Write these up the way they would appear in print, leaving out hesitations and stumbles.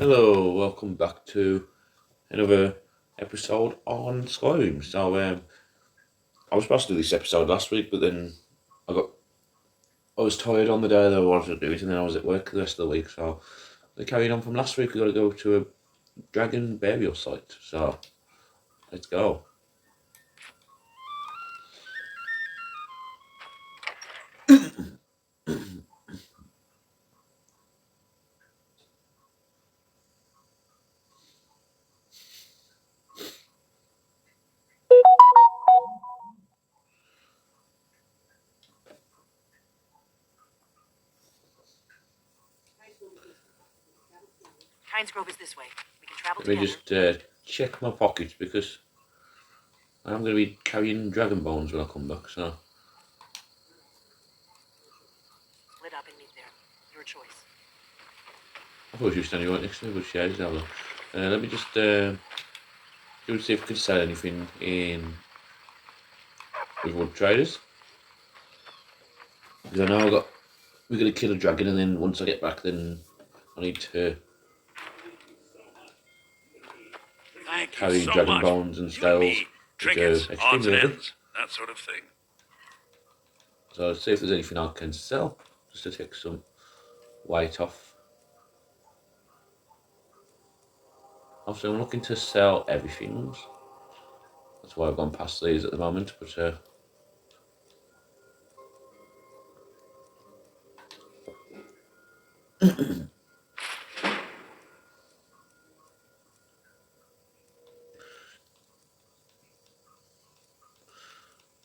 Hello, welcome back to another episode on Skyrim. I was supposed to do this episode last week, but then I got I was tired on the day that I wanted to do it, and then I was at work the rest of the week. So we carried on from last week. We got to go to a dragon burial site. So let's go. Heinz Grove is this way. We can travel Let me together. just check my pockets because I'm going to be carrying dragon bones when I come back. So Split up and meet there. Your choice. I thought you were standing right next to me, but yeah, just have a look. Let me just see if we can sell anything in with wood traders. Because I know we're gonna kill a dragon, and then once I get back, then I need to Thank you carry so dragon much. bones and You and scales, me, which are trinkets, odds extremely and heavy. ends, that sort of thing. So I'll see if there's anything I can sell, just to take some weight off. Obviously, I'm looking to sell everything. That's why I've gone past these at the moment, but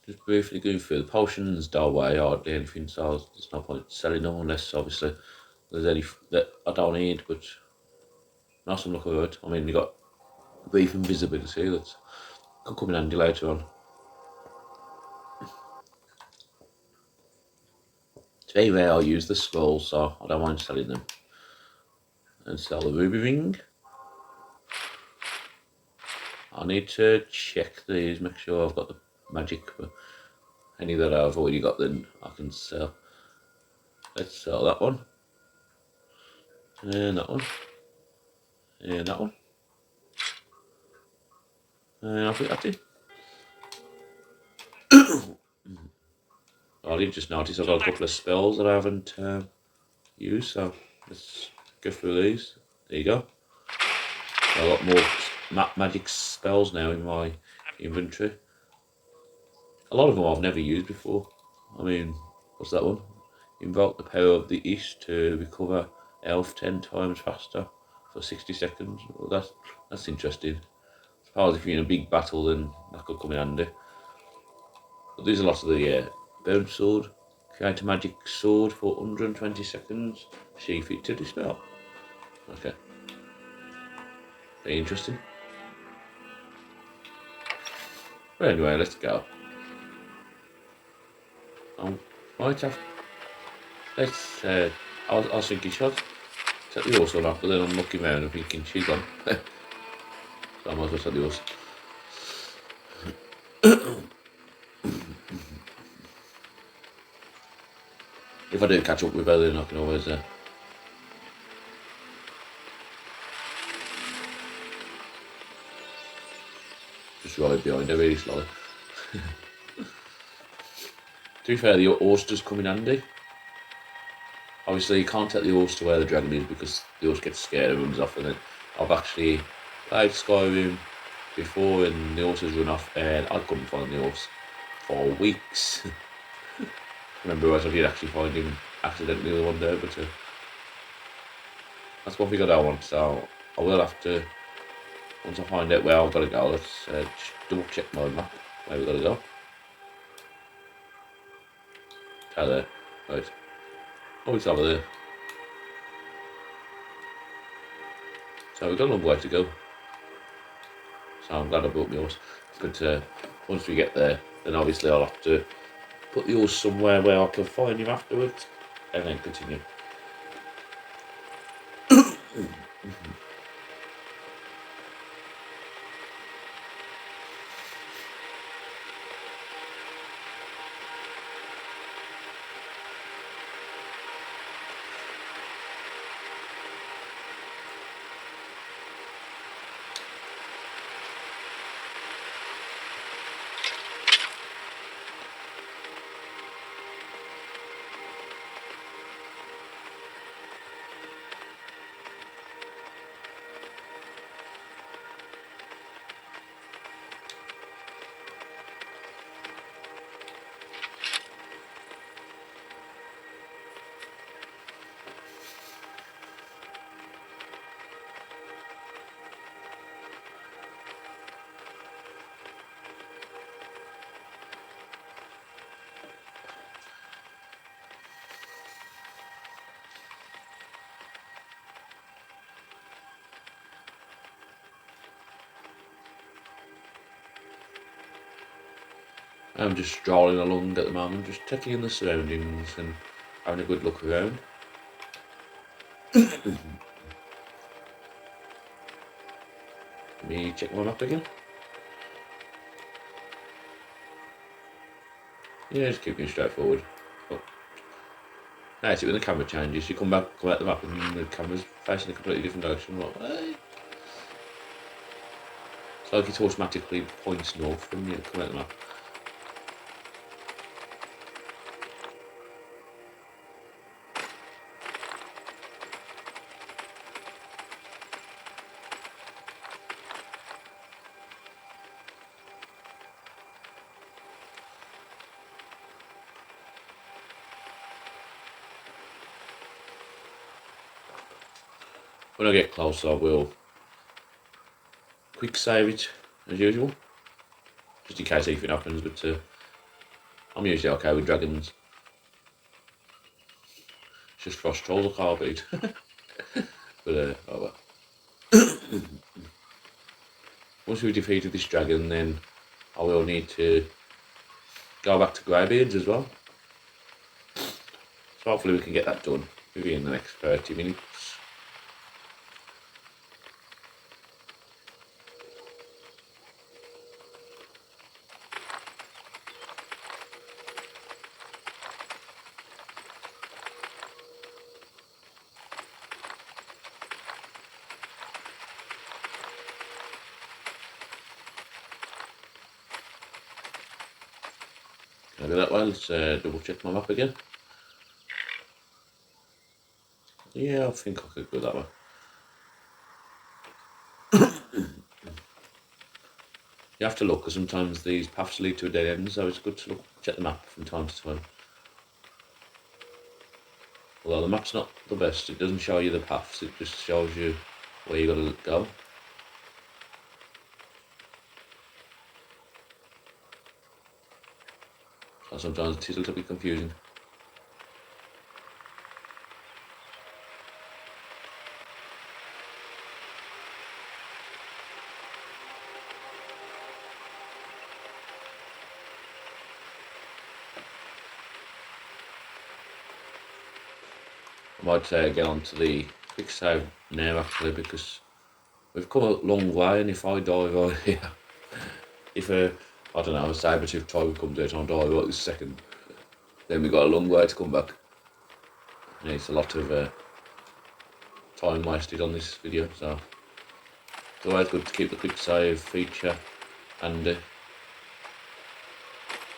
just briefly going through the potions, don't weigh hardly anything, so there's no point selling them unless obviously there's any that I don't need, but not some look good. I mean, you got brief invisibility that could come in handy later on. It's very rare I'll use the skulls, so I don't mind selling them. And sell the ruby ring. I need to check these, make sure I've got the magic, but any that I've already got then I can sell. Let's sell that one. And that one. And that one. And I think that's it. I did just notice I've got a couple of spells that I haven't used, so let's go through these. There you go. I've got more magic spells now in my inventory. A lot of them I've never used before. I mean, what's that one? Invoke the power of the East to recover health 10 times faster for 60 seconds. Well, that's interesting. I suppose if you're in a big battle, then that could come in handy. But these are lots of the bone sword. Create a magic sword for 120 seconds. Sheath it to dispel. Okay. Very interesting. But anyway, let's go. Might have. Let's. I was thinking, should I set the horse on up? But then I'm looking around and thinking she's gone. So I might as well set the horse. If I do catch up with her, then I can always just ride behind her really slowly. To be fair, the horse does come in handy. Obviously, you can't take the horse to where the dragon is because the horse gets scared and runs off. And then I've actually played Skyrim before, and the horse has run off, and I couldn't find the horse for weeks. Remember, I did actually find him accidentally the one day, but that's one thing I don't want. So I will have to, once I find out where I've got to go, let's double check my map where we've got to go. Okay, there. Right. Oh, it's over there. So we've got a long way to go. So I'm glad I brought my horse. But once we get there, then obviously I'll have to put the horse somewhere where I can find him afterwards, and then continue. I'm just strolling along at the moment, just taking in the surroundings and having a good look around. Let me check my map again. Yeah, just keeping it straightforward. Oh. Nice, when the camera changes, you come out the map and the camera's facing a completely different direction. Like, hey. It's like it automatically points north when you come out the map. When I get close, I will quick save it as usual, just in case anything happens. But I'm usually okay with dragons. It's just frost trolls I can't beat. But oh well. Once we've defeated this dragon, then I will need to go back to Greybeards as well. So hopefully we can get that done maybe in the next 30 minutes. Can I go that way? Let's double check my map again. Yeah, I think I could go that way. You have to look, because sometimes these paths lead to a dead end, so it's good to check the map from time to time. Although the map's not the best, it doesn't show you the paths, it just shows you where you gotta go. So sometimes it is a little bit confusing. I might get on to the quick save now actually, because we've come a long way, and if I die right here, if I don't know, a saber-tooth tiger comes out and I die right this second, then we've got a long way to come back. Yeah, it's a lot of time wasted on this video, so it's always good to keep the quick save feature handy,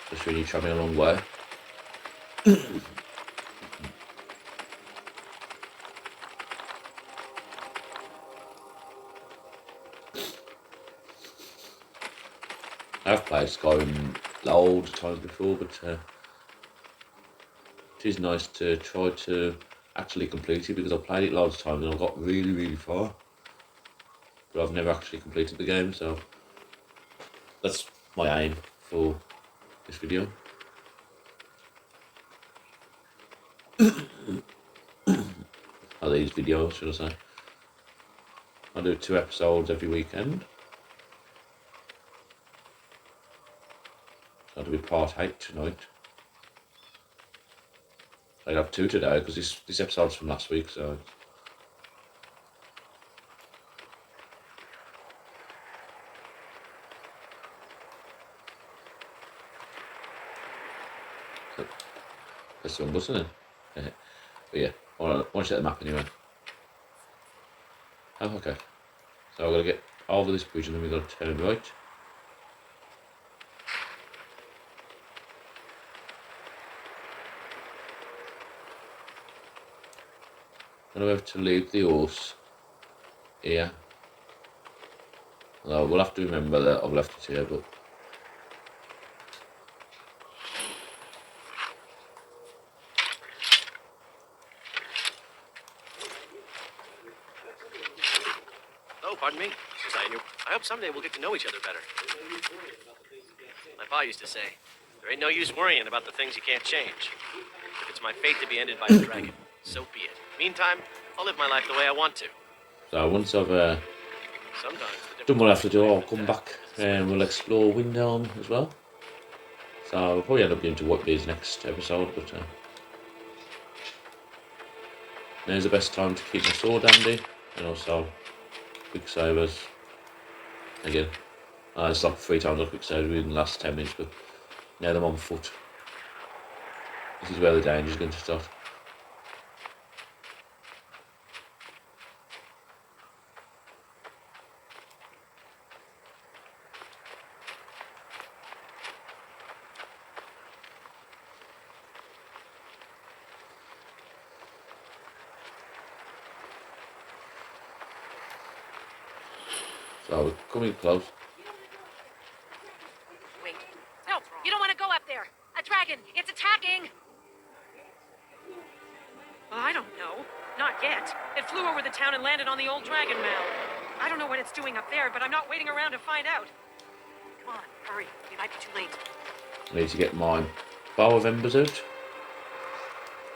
especially when you're travelling a long way. I've played Skyrim loads of times before, but it is nice to try to actually complete it, because I've played it loads of times and I've got really, really far, but I've never actually completed the game, so that's my aim for this video. Or these videos, should I say. I do 2 episodes every weekend. So that'll be part 8 tonight. I'd have 2 today, because this episode's from last week, so... That's the one button then. But yeah, I want to set the map anyway. Oh, okay. So I've got to get over this bridge and then we've got to turn right. Then we have to leave the horse here. Although we'll have to remember that I've left it here, but... Oh, pardon me. I hope someday we'll get to know each other better. My pa used to say, there ain't no use worrying about the things you can't change. If it's my fate to be ended by a dragon, so be it. Meantime, I'll live my life the way I want to. So once I've Sometimes done what I have to do, I'll come back and we'll explore Windhelm as well. So we'll probably end up getting to what is next episode, but now's the best time to keep my sword handy, and also quick savers. Again, it's like 3 times I quick savers within the last 10 minutes, but now I'm on foot. This is where the danger is going to start. So we're coming close. Wait. No, you don't want to go up there. A dragon. It's attacking. Well, I don't know. Not yet. It flew over the town and landed on the old dragon mound. I don't know what it's doing up there, but I'm not waiting around to find out. Come on, hurry. We might be too late. I need to get my bow of embers out.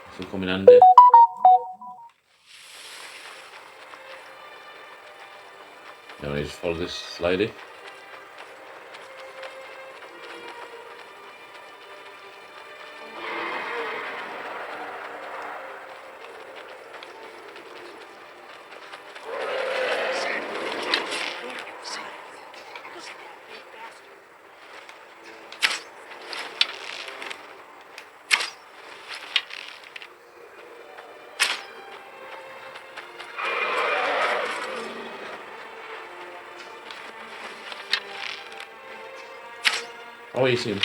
This will come in handy. Now I need to follow this lady. Oh, you see him.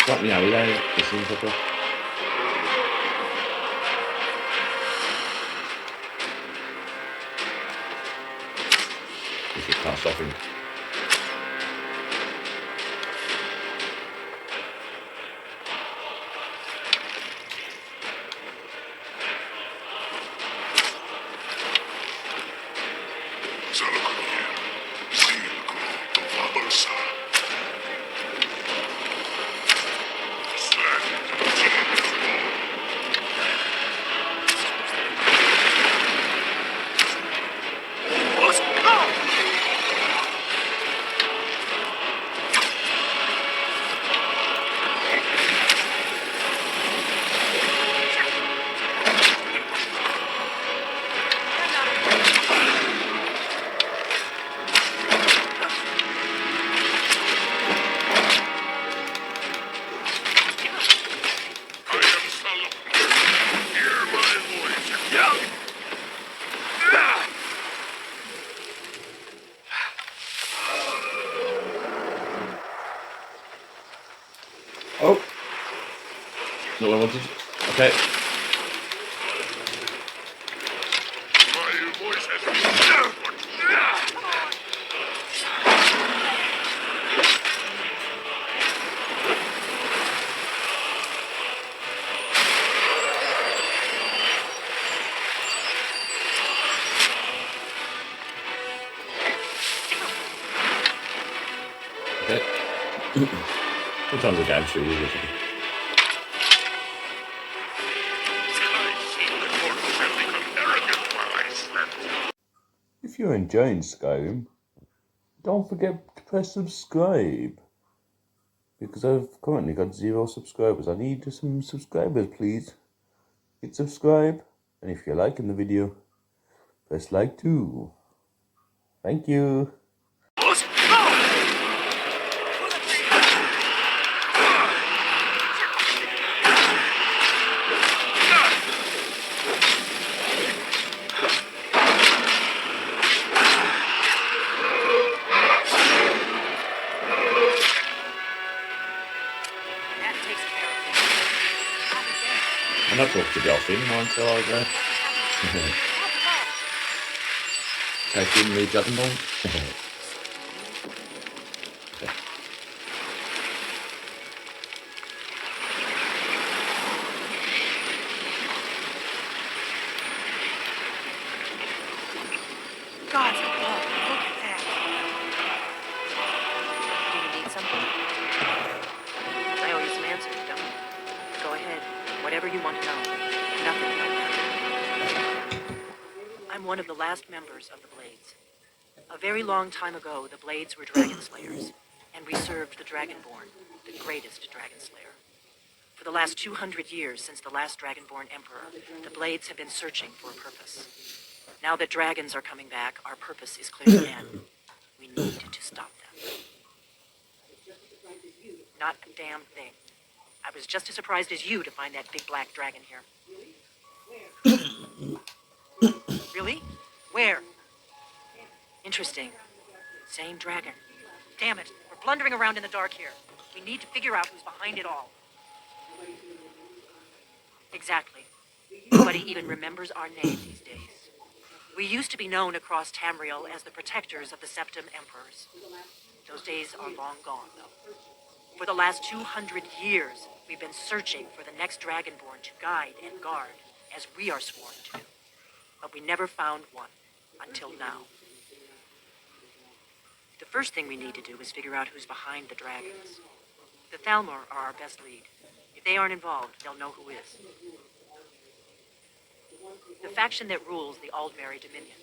Got me out there, this seems like a... We should can't stop him. Oh! Not what I wanted. Okay. My voice has been... Okay. Sometimes the game's really easy. If you're enjoying Skyrim, don't forget to press subscribe. Because I've currently got 0 subscribers. I need some subscribers, please. Hit subscribe, and if you're liking the video, press like too. Thank you. That takes care of it. until I go. Taking the Dragon Ball. God's above, look at that. Do you need something? I owe you some answers, don't I? Go ahead. Whatever you want to know. Nothing will matter. I'm one of the last members of the Blades. A very long time ago, the Blades were dragon slayers, and we served the Dragonborn, the greatest dragon slayer. For the last 200 years since the last Dragonborn Emperor, the Blades have been searching for a purpose. Now that dragons are coming back, our purpose is clear again. We need to stop them. Not a damn thing. I was just as surprised as you to find that big black dragon here. Really? Where? Interesting. Same dragon. Damn it. We're blundering around in the dark here. We need to figure out who's behind it all. Exactly. Nobody even remembers our name these days. We used to be known across Tamriel as the protectors of the Septim Emperors. Those days are long gone, though. For the last 200 years, we've been searching for the next Dragonborn to guide and guard, as we are sworn to do. But we never found one, until now. The first thing we need to do is figure out who's behind the dragons. The Thalmor are our best lead. If they aren't involved, they'll know who is. The faction that rules the Aldmeri Dominion.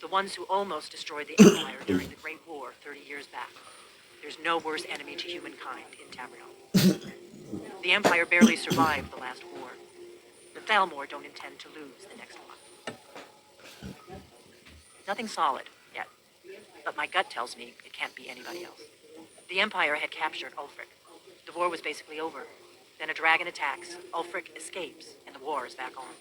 The ones who almost destroyed the Empire during the Great War 30 years back. There's no worse enemy to humankind in Tamriel. The Empire barely survived the last war. The Thalmor don't intend to lose the next one. Nothing solid, yet. But my gut tells me it can't be anybody else. The Empire had captured Ulfric. The war was basically over. Then a dragon attacks, Ulfric escapes, and the war is back on.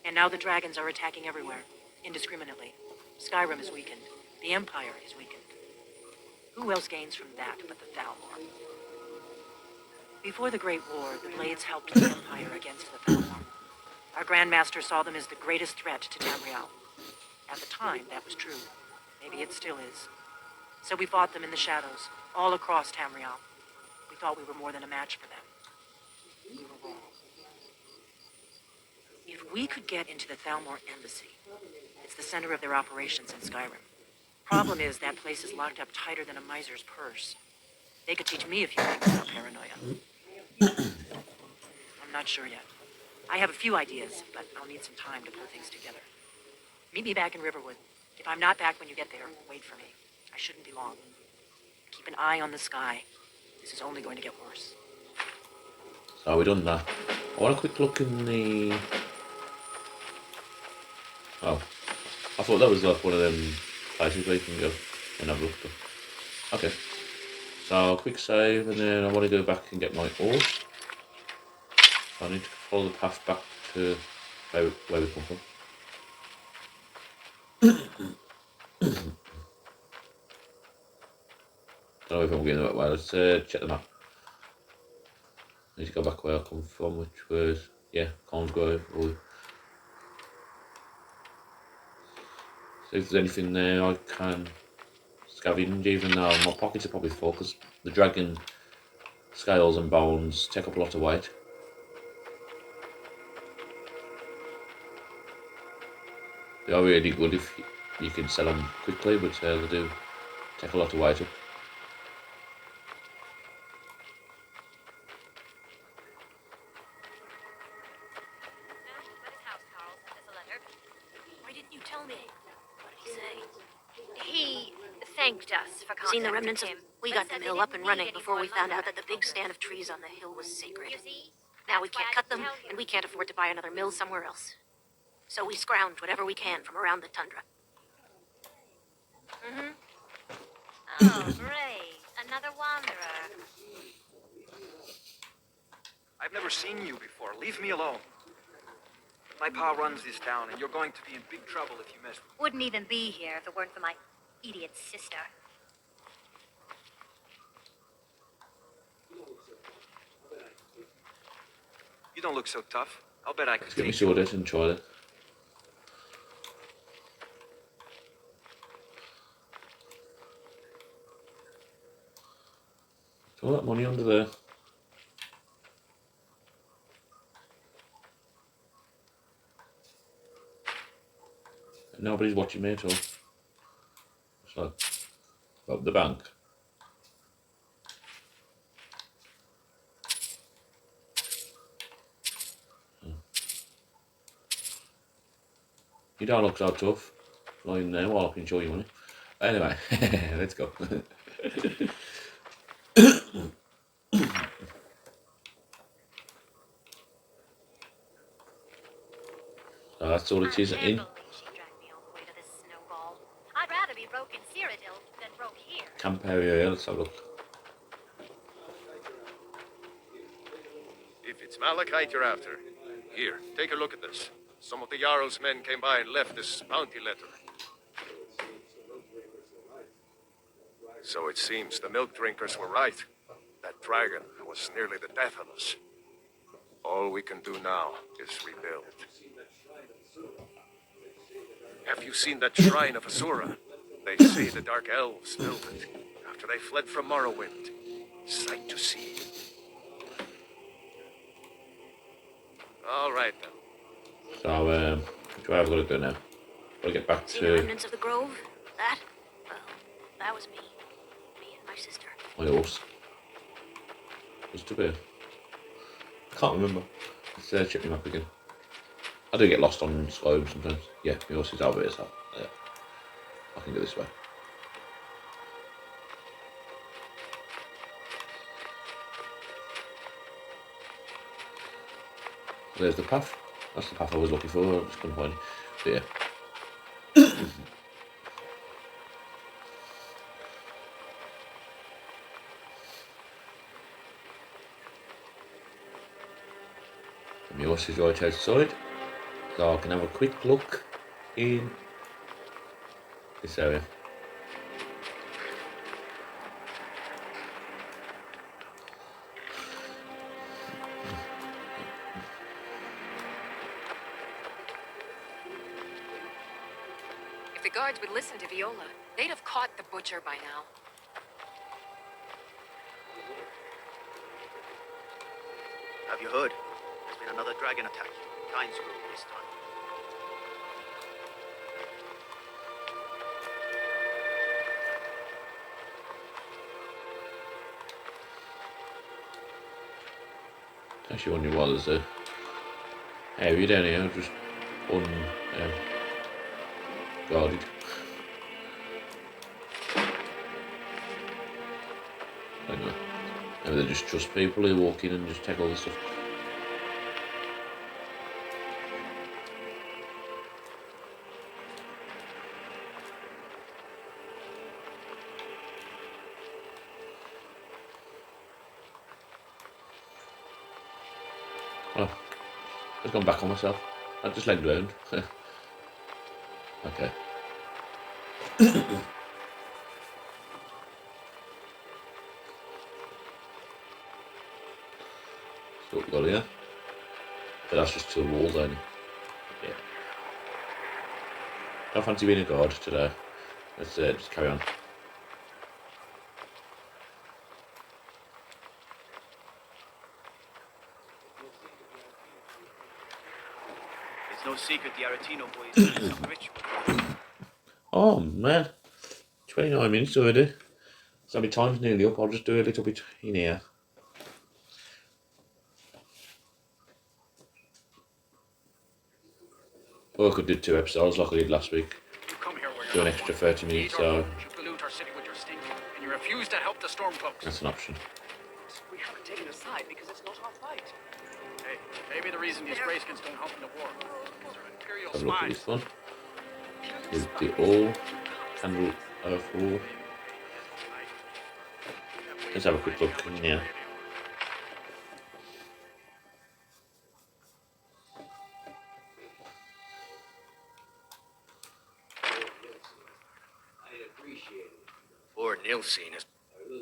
And now the dragons are attacking everywhere, indiscriminately. Skyrim is weakened. The Empire is weakened. Who else gains from that but the Thalmor? Before the Great War, the Blades helped the Empire against the Thalmor. Our Grandmaster saw them as the greatest threat to Tamriel. At the time, that was true. Maybe it still is. So we fought them in the shadows, all across Tamriel. We thought we were more than a match for them. We were wrong. If we could get into the Thalmor embassy, it's the center of their operations in Skyrim. Problem is, that place is locked up tighter than a miser's purse. They could teach me a few things about paranoia. I'm not sure yet. I have a few ideas, but I'll need some time to pull things together. Meet me back in Riverwood. If I'm not back when you get there, wait for me. I shouldn't be long. Keep an eye on the sky. This is only going to get worse. So we done that. I want a quick look in the... Oh. I thought that was like one of them places where you can go and have a look. Okay. So quick save, and then I want to go back and get my horse. I need to follow the path back to where we come from. Don't know if I'm getting the right way. Let's check the map. I need to go back where I come from, which was, yeah, Colmsgrove. See if there's anything there I can scavenge, even though my pockets are probably full, because the dragon scales and bones take up a lot of weight. They are really good if you can sell them quickly, but they do take a lot of weight up. Why didn't you tell me? What did he say? He thanked us for contacting Seen the remnants of... him. We but got the said they mill up didn't and running need any before we more found lumber. out that the big stand of trees on the hill was sacred. You see? Now we That's what can't I cut can them, tell you. and we can't afford to buy another mill somewhere else. So we scrounge whatever we can from around the tundra. Mm-hmm. Oh, great. Another wanderer. I've never seen you before. Leave me alone. My pa runs this town, and you're going to be in big trouble if you mess with me. Wouldn't even be here if it weren't for my idiot sister. You don't look so tough. I'll bet I could Let's get me take you. sorted and try it. All that money under there. Nobody's watching me at all. So, rob the bank. You don't look so tough. Lying there while I can show you money. Anyway, let's go. So that's all it is I in can't believe she dragged me all the way to this snowball. I'd rather be broke in Cyrodiil than broke here. camp area. Let's have a look. If it's Malachite you're after, here, take a look at this. Some of the Jarl's men came by and left this bounty letter. So it seems the milk drinkers were right. That dragon was nearly the death of us. All we can do now is rebuild. Have you seen that shrine of Asura? They say the Dark Elves built it after they fled from Morrowind. Sight to see. All right then. So, which way have I got to go now? Gotta get back See the to remnants of the grove? That? Well, that was me. Me and my sister. my horse. What's to be? Can't remember. Let's check my map again. I do get lost on Skyrim sometimes. Yeah, my horse is over here, so yeah. I can go this way. There's the path. That's the path I was looking for. I just couldn't find it. But yeah. My horse is right outside, so I can have a quick look in this area. If the guards would listen to Viola, they'd have caught the butcher by now. Have you heard? There's been another dragon attack. Kind's group this time. Actually, wondering why there's a area down here just guarded. I don't know. Maybe they just trust people who walk in and just take all this stuff. Oh, I've gone back on myself. I just legged round. Okay. So what we got here? But that's just two walls only. Yeah. Don't fancy being a guard today. Let's just carry on. It's no secret the Aretino boys did some ritual. Oh man, 29 minutes already. So my time's nearly up. I'll just do a little bit in here. Or I could do 2 episodes like I did last week. You come here where Do you're an extra 30 minutes, so You pollute our city with your stink, and you refuse to help the Stormcloaks. that's an option. We haven't taken a side because it's not our fight. Hey, maybe the reason these Greyskins don't help in the war is they're Imperial Have a look at spies. this one. Is the all candle earth wall. Let's have a quick look in here. Poor Nilsine is.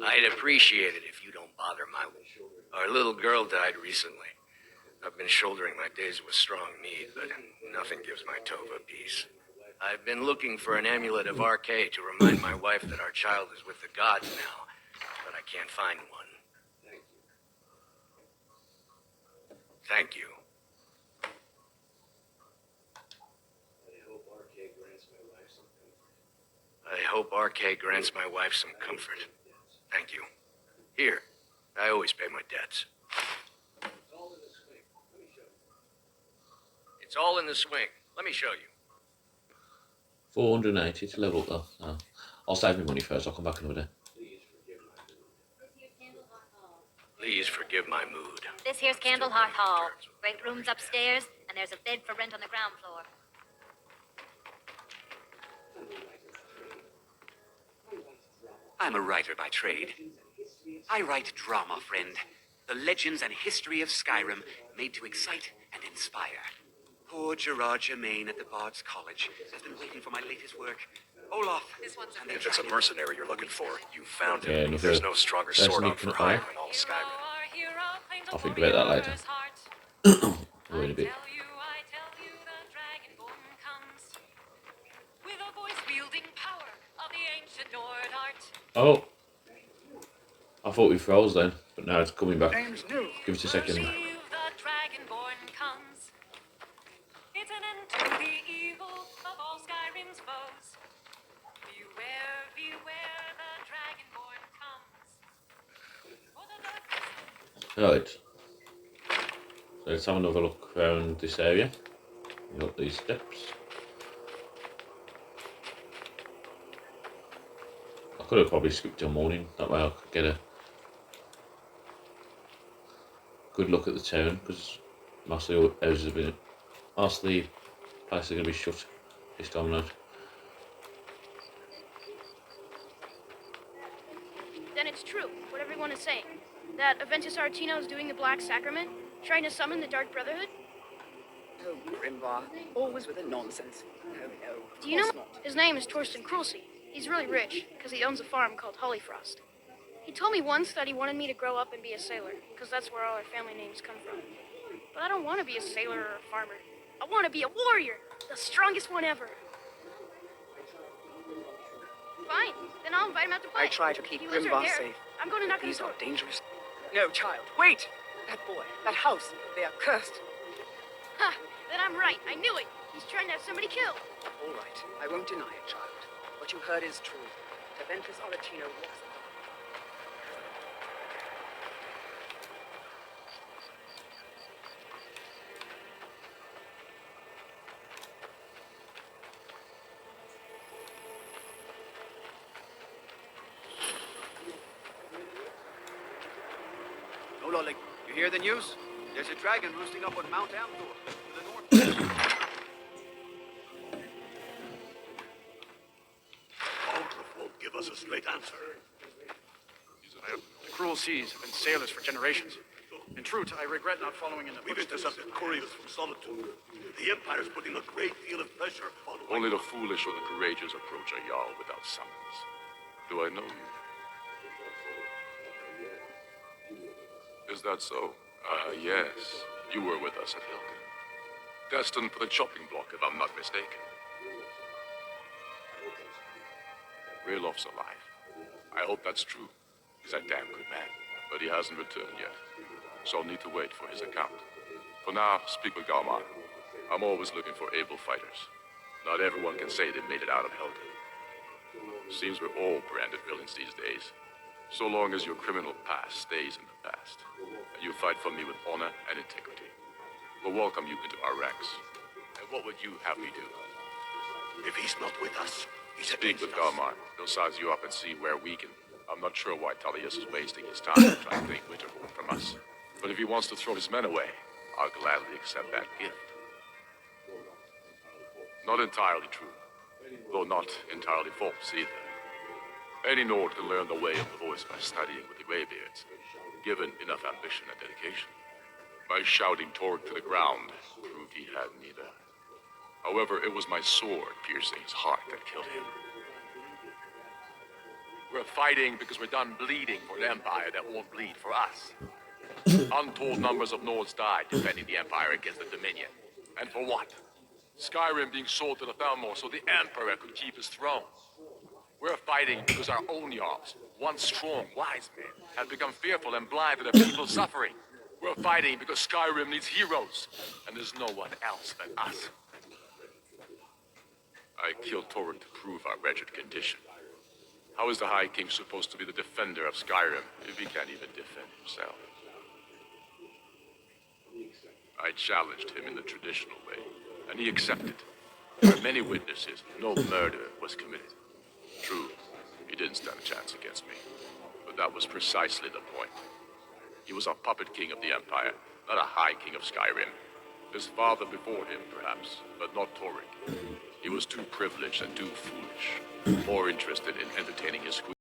I'd appreciate it if you don't bother my. Our little girl died recently. I've been shouldering my days with strong mead, but nothing gives my Tova peace. I've been looking for an amulet of RK to remind my wife that our child is with the gods now, but I can't find one. Thank you. I hope RK grants my wife some comfort. Thank you. Here, I always pay my debts. It's all in the swing. Let me show you. 480 to level up though. No. I'll save my money first, I'll come back another day. Please forgive my mood. This here's Candlehearth Hall. Great rooms upstairs, and there's a bed for rent on the ground floor. I'm a writer by trade. I write drama, friend. The legends and history of Skyrim made to excite and inspire. Poor Gerard Germain at the Bard's College has been waiting for my latest work. Olaf. This one's a If it's a mercenary you're looking for, you found Yeah, him. and if There's it- no stronger that's sword on Nick for and hire I. in all Skyrim. I'll think about that later. Wait a bit. Oh! I thought we froze then, but now it's coming back. Give us a second. It's an end to the evil of all Skyrim's foes. Beware, beware, the Dragonborn comes. For the darkness. Right. So let's have another look around this area. You got these steps. I could have probably skipped till morning, that way I could get a good look at the town, because most of the houses have been, most of the places are going to be shut this time of night. Then it's true, what everyone is saying. That Aventus Artino is doing the Black Sacrament, trying to summon the Dark Brotherhood. Oh, Grimvar, always with the nonsense. No, no, of Do you know? course not. His name is Torsten Krulsey. He's really rich, because he owns a farm called Hollyfrost. He told me once that he wanted me to grow up and be a sailor, because that's where all our family names come from. But I don't want to be a sailor or a farmer. I want to be a warrior, the strongest one ever. Fine, then I'll invite him out to play. I try to keep He lives Grimvar right there. safe. I'm going to knock on his These door. are dangerous. No, child, wait! That boy, that house, they are cursed. Ha! Then I'm right. I knew it. He's trying to have somebody killed. All right, I won't deny it, child. What you heard is true. Aventus Artino was... Hold on, like, you hear the news? There's a dragon roosting up on Mount Amdor to the north. Aldrich won't give us a straight answer. The cruel seas have been sailors for generations. In truth, I regret not following in the We've footsteps. intercepted couriers from Solitude. The Empire is putting a great deal of pressure on... Only the foolish or the courageous approach a Jarl without summons. Do I know you? Is that so? Yes. You were with us at Hilton. Destined for the chopping block, if I'm not mistaken. Raylof's alive. I hope that's true. He's a damn good man. But he hasn't returned yet. So I'll need to wait for his account. For now, speak with Galmar. I'm always looking for able fighters. Not everyone can say they made it out of Helgen. Seems we're all branded villains these days. So long as your criminal past stays in the past. And you fight for me with honor and integrity. We'll welcome you into our ranks. And what would you have me do? If he's not with us, he's Speak with against us. Galmar. He'll size you up and see where we can. I'm not sure why Tullius is wasting his time to try to take Winterborn from us. But if he wants to throw his men away, I'll gladly accept that gift. Not entirely true, though not entirely false either. Any Nord can learn the way of the voice by studying with the Greybeards, given enough ambition and dedication. My shouting Torg to the ground proved he had neither. However, it was my sword piercing his heart that killed him. We're fighting because we're done bleeding for an empire that won't bleed for us. Untold numbers of Nords died defending the Empire against the Dominion. And for what? Skyrim being sold to the Thalmor so the Emperor could keep his throne. We're fighting because our own Jarls, once strong, wise men, have become fearful and blind to the people's suffering. We're fighting because Skyrim needs heroes, and there's no one else than us. I killed Torrent to prove our wretched condition. How is the High King supposed to be the defender of Skyrim if he can't even defend himself? I challenged him in the traditional way, and he accepted. There are many witnesses. No murder was committed. True, he didn't stand a chance against me, but that was precisely the point. He was a puppet king of the Empire, not a High King of Skyrim. His father before him, perhaps, but not Torrik. He was too privileged and too foolish, more interested in entertaining his queen.